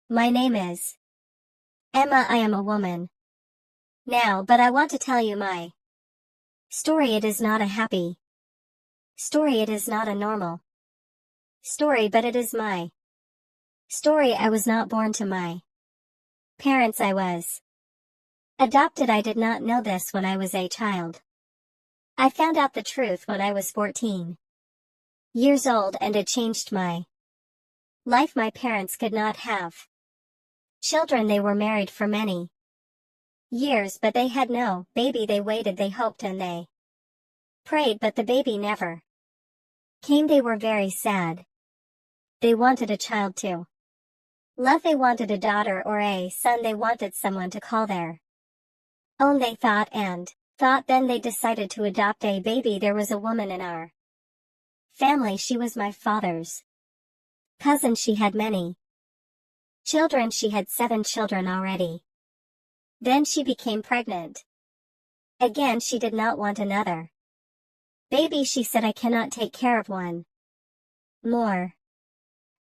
My name is Emma. I am a woman. Now, but I want to tell you my story. It is not a happy story. It is not a normal story, but it is my story. I was not born to my parents. I was adopted. I did not know this when I was a child. I found out the truth when I was 14 years old, and it changed my life. My parents could not have children. They were married for many years, but they had no baby. They waited, they hoped, and they prayed, but the baby never came. They were very sad. They wanted a child to love. They wanted a daughter or a son. They wanted someone to call their own. They thought and thought. Then they decided to adopt a baby. There was a woman in our family. She was my father's cousin. She had many children. She had 7 children already. Then she became pregnant again. She did not want another baby. She said, I cannot take care of one more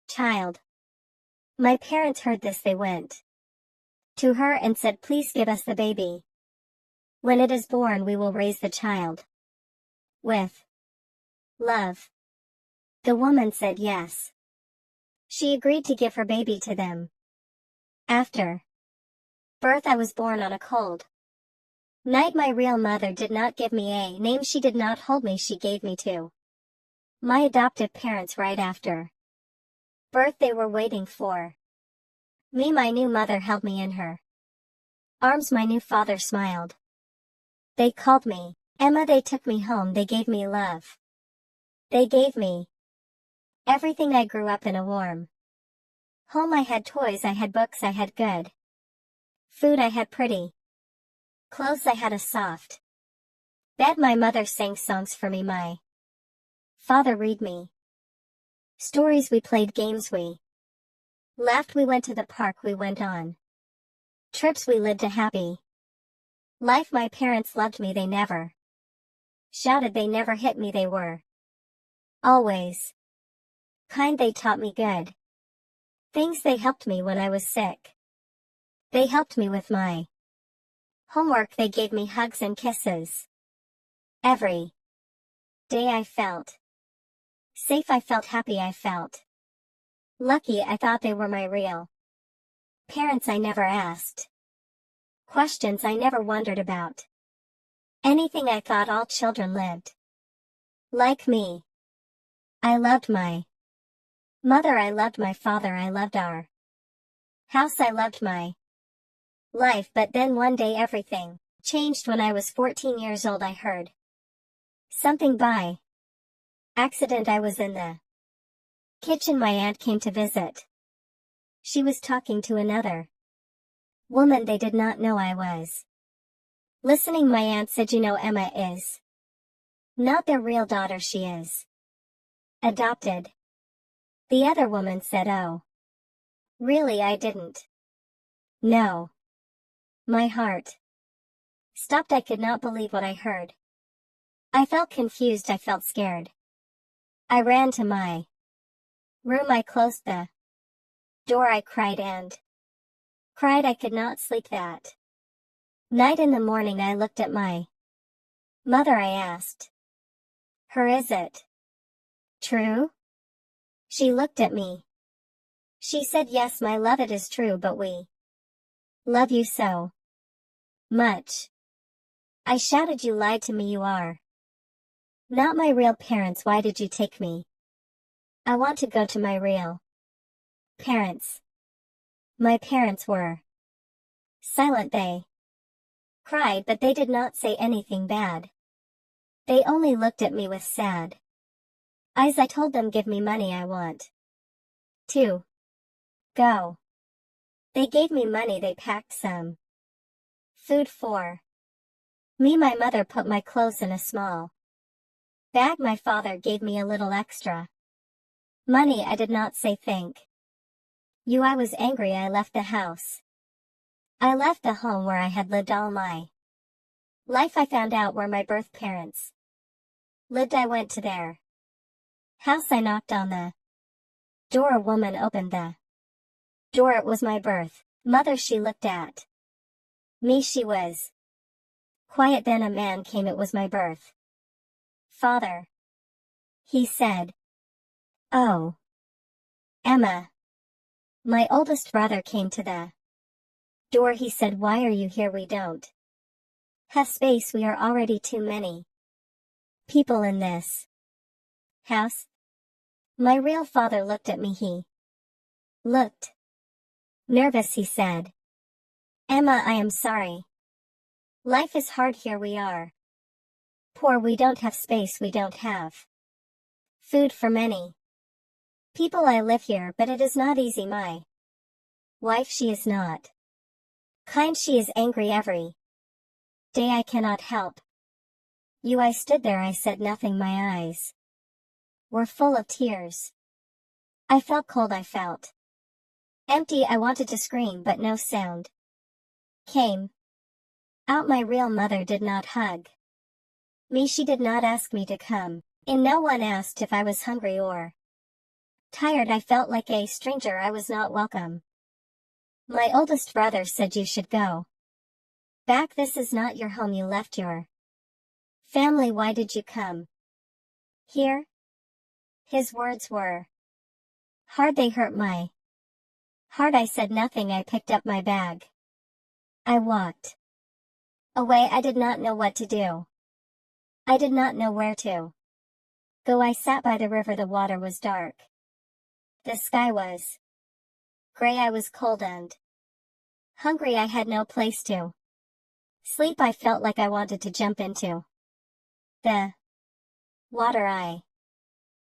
child. My parents heard this. They went to her and said, please give us the baby. When it is born, we will raise the child with love. The woman said yes. She agreed to give her baby to them. After birth, I was born on a cold night. My real mother did not give me a name. She did not hold me. She gave me to my adoptive parents right after birth. They were waiting for me. My new mother held me in her arms. My new father smiled. They called me Emma. They took me home. They gave me love. They gave me everything. I grew up in a warm home. I had toys. I had books. I had good food. I had pretty clothes. I had a soft bed. My mother sang songs for me. My father read me stories. We played games. We laughed. We went to the park. We went on trips. We lived a happy life. My parents loved me. They never shouted. They never hit me. They were always kind. They taught me good things. They helped me when I was sick. They helped me with my homework. They gave me hugs and kisses every day. I felt safe. I felt happy. I felt lucky. I thought they were my real parents. I never asked questions. I never wondered about anything. I thought all children lived like me. I loved my mother. I loved my father. I loved our house. I loved my life. But then one day everything changed. When I was 14 years old, I heard something by accident. I was in the kitchen. My aunt came to visit. She was talking to another woman. They did not know I was listening. My aunt said, you know, Emma is not their real daughter. She is adopted. The other woman said, oh, really? I didn't know. My heart stopped. I could not believe what I heard. I felt confused. I felt scared. I ran to my room. I closed the door. I cried and cried. I could not sleep that night. In the morning, I looked at my mother. I asked her, is it true? She looked at me. She said, yes, my love, it is true, but we love you so much. I shouted, you lied to me. You are not my real parents. Why did you take me? I want to go to my real parents. My parents were silent. They cried, but they did not say anything bad. They only looked at me with sad eyes. I told them, give me money. I want to go. They gave me money. They packed some food for me. My mother put my clothes in a small bag. My father gave me a little extra money. I did not say thank you. I was angry. I left the house. I left the home where I had lived all my life. I found out where my birth parents lived. I went to their house. I knocked on the door. A woman opened the Door, it was my birth. Mother, she looked at me, she was quiet. Then a man came, it was my birth. Father, he said. Oh, Emma. My oldest brother came to the door. He said, why are you here? We don't have space. We are already too many people in this house. My real father looked at me. He looked nervous. He said, Emma, I am sorry. Life is hard here. We are poor. We don't have space. We don't have food for many people. I live here, but it is not easy. My wife, she is not kind. She is angry every day. I cannot help you. I stood there. I said nothing. My eyes were full of tears. I felt cold. I felt empty. I wanted to scream, but no sound came out. My real mother did not hug me. She did not ask me to come in. No one asked if I was hungry or tired. I felt like a stranger. I was not welcome. My oldest brother said, you should go back. This is not your home. You left your family. Why did you come here? His words were hard. They hurt my heart. I said nothing. I picked up my bag. I walked away. I did not know what to do. I did not know where to go. I sat by the river. The water was dark. The sky was gray. I was cold and hungry. I had no place to sleep. I felt like I wanted to jump into the water. I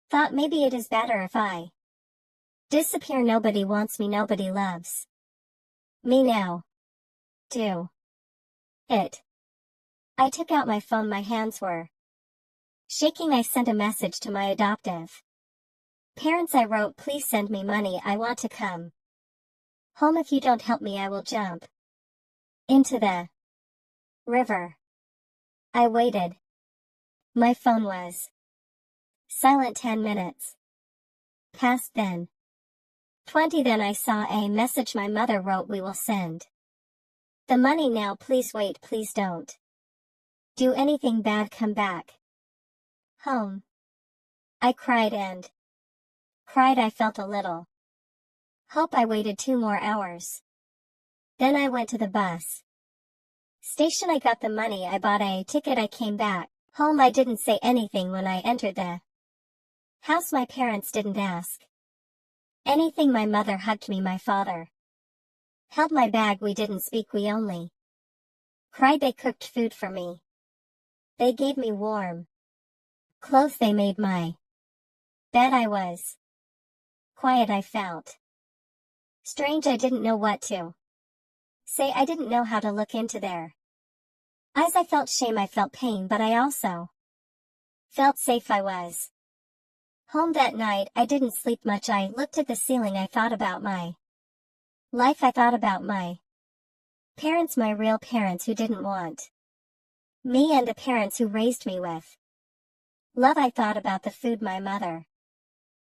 thought maybe it is better if I disappear. Nobody wants me. Nobody loves me now. Do it. I took out my phone. My hands were shaking. I sent a message to my adoptive parents. I wrote, please send me money. I want to come home. If you don't help me, I will jump into the river. I waited. My phone was silent. 10 minutes passed, then 20. Then I saw a message my mother wrote, we will send the money now. Please wait. Please don't do anything bad. Come back home. I cried and cried. I felt a little hope. I waited 2 more hours. Then I went to the bus station. I got the money. I bought a ticket. I came back home. I didn't say anything when I entered the house. My parents didn't ask anything. My mother hugged me. My father held my bag. We didn't speak. We only cried. They cooked food for me. They gave me warm clothes. They made my bed. I was quiet. I felt strange. I didn't know what to say. I didn't know how to look into their eyes. I felt shame. I felt pain, but I also felt safe. I was home that night. I didn't sleep much. I looked at the ceiling. I thought about my life. I thought about my parents, my real parents who didn't want me, and the parents who raised me with love. I thought about the food my mother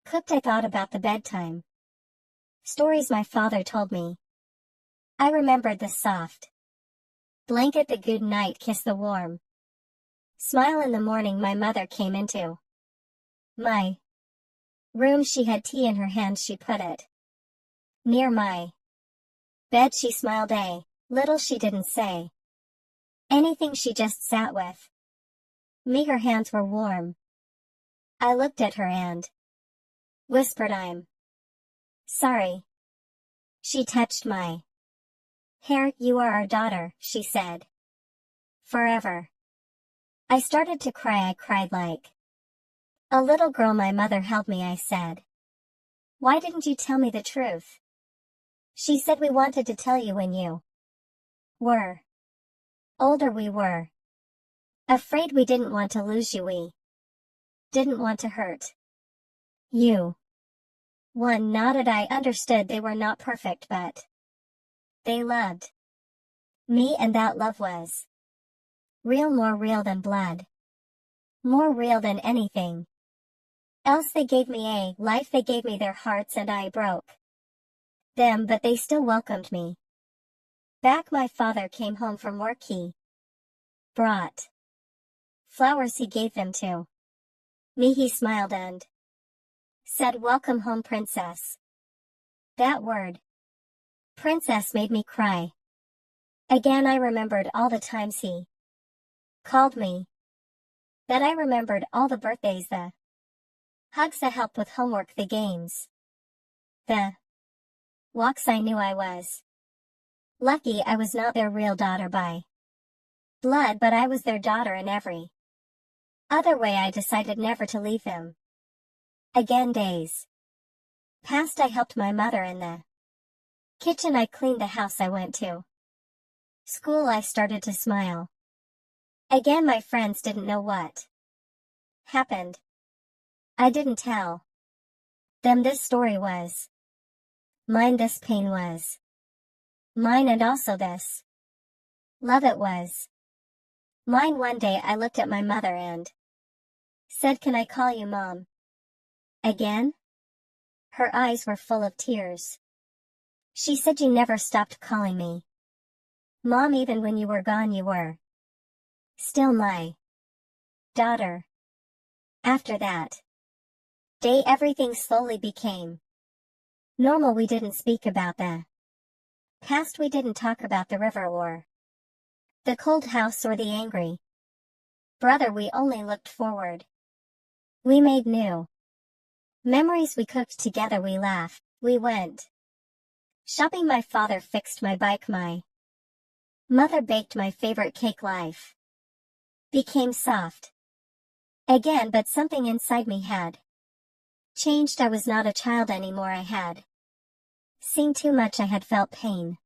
cooked. I thought about the bedtime stories my father told me. I remembered the soft blanket, the good night kiss, the warm smile in the morning my mother came into my room. She had tea in her hand. She put it near my bed. She smiled a little. She didn't say anything. She just sat with me. Her hands were warm. I looked at her and whispered, I'm sorry. She touched my hair. You are our daughter, she said. Forever. I started to cry. I cried like a little girl. My mother held me. I said, why didn't you tell me the truth? She said, we wanted to tell you when you were older. We were afraid. We didn't want to lose you. We didn't want to hurt you. One nodded. I understood. They were not perfect, but they loved me, and that love was real, more real than blood, more real than anything else. They gave me a life. They gave me their hearts, and I broke them, but they still welcomed me. Back my father came home from work. He brought flowers. He gave them to me. He smiled and said, "Welcome home, princess." That word, princess, made me cry. Again I remembered all the times he called me. That I remembered all the birthdays, the hugs, the help with homework, the games, the walks. I knew I was lucky I was not their real daughter by blood, but I was their daughter in every other way. I decided never to leave them again. Days passed. I helped my mother in the kitchen. I cleaned the house. I went to school. I started to smile. Again my friends didn't know what happened. I didn't tell them this story was mine, this pain was mine, and also this love, it was mine. One day I looked at my mother and said, "Can I call you Mom again?" Her eyes were full of tears. She said, "You never stopped calling me Mom. Even when you were gone, you were still my daughter." After that day, everything slowly became normal. We didn't speak about the past. We didn't talk about the river or the cold house or the angry brother. We only looked forward. We made new memories. We cooked together. We laughed. We went shopping. My father fixed my bike. My mother baked my favorite cake. Life became soft again, but something inside me had changed. I was not a child anymore. I had seen too much. I had felt pain.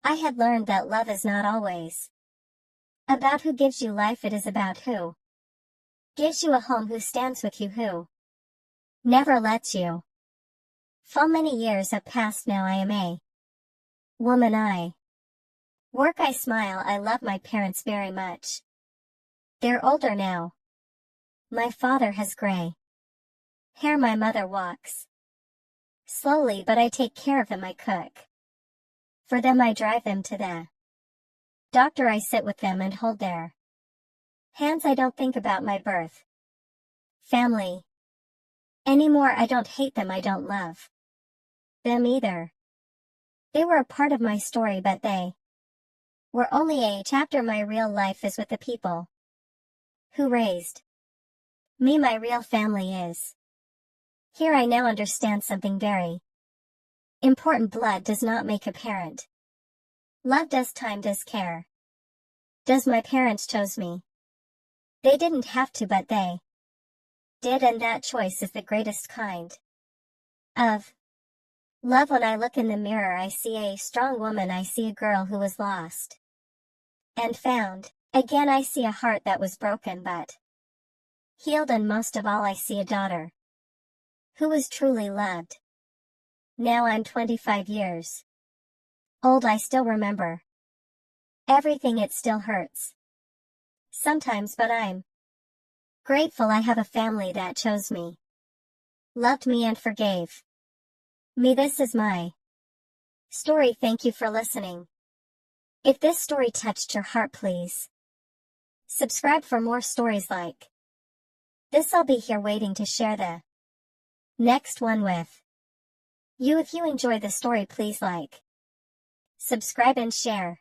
I had learned that love is not always about who gives you life. It is about who gives you a home, who stands with you, who never lets you fall. Many years have passed now. I am a woman. I work. I smile. I love my parents very much. They're older now. My father has gray hair. My mother walks slowly, but I take care of them. I cook for them. I drive them to the doctor. I sit with them and hold their hands. I don't think about my birth family anymore. I don't hate them. I don't love them either. They were a part of my story, but they were only a chapter. My real life is with the people who raised me. My real family is here. I now understand something very important. Blood does not make a parent. Love does. Time does. Care does. My parents chose me. They didn't have to, but they did, and that choice is the greatest kind of love. When I look in the mirror, I see a strong woman. I see a girl who was lost and found again. I see a heart that was broken but healed, and most of all I see a daughter who was truly loved. Now I'm 25 years old. I still remember everything. It still hurts sometimes, but I'm grateful I have a family that chose me, loved me, and forgave me. This is my story. Thank you for listening. If this story touched your heart, please subscribe for more stories like this. I'll be here waiting to share the next one with you. If you enjoy the story, please like, subscribe, and share.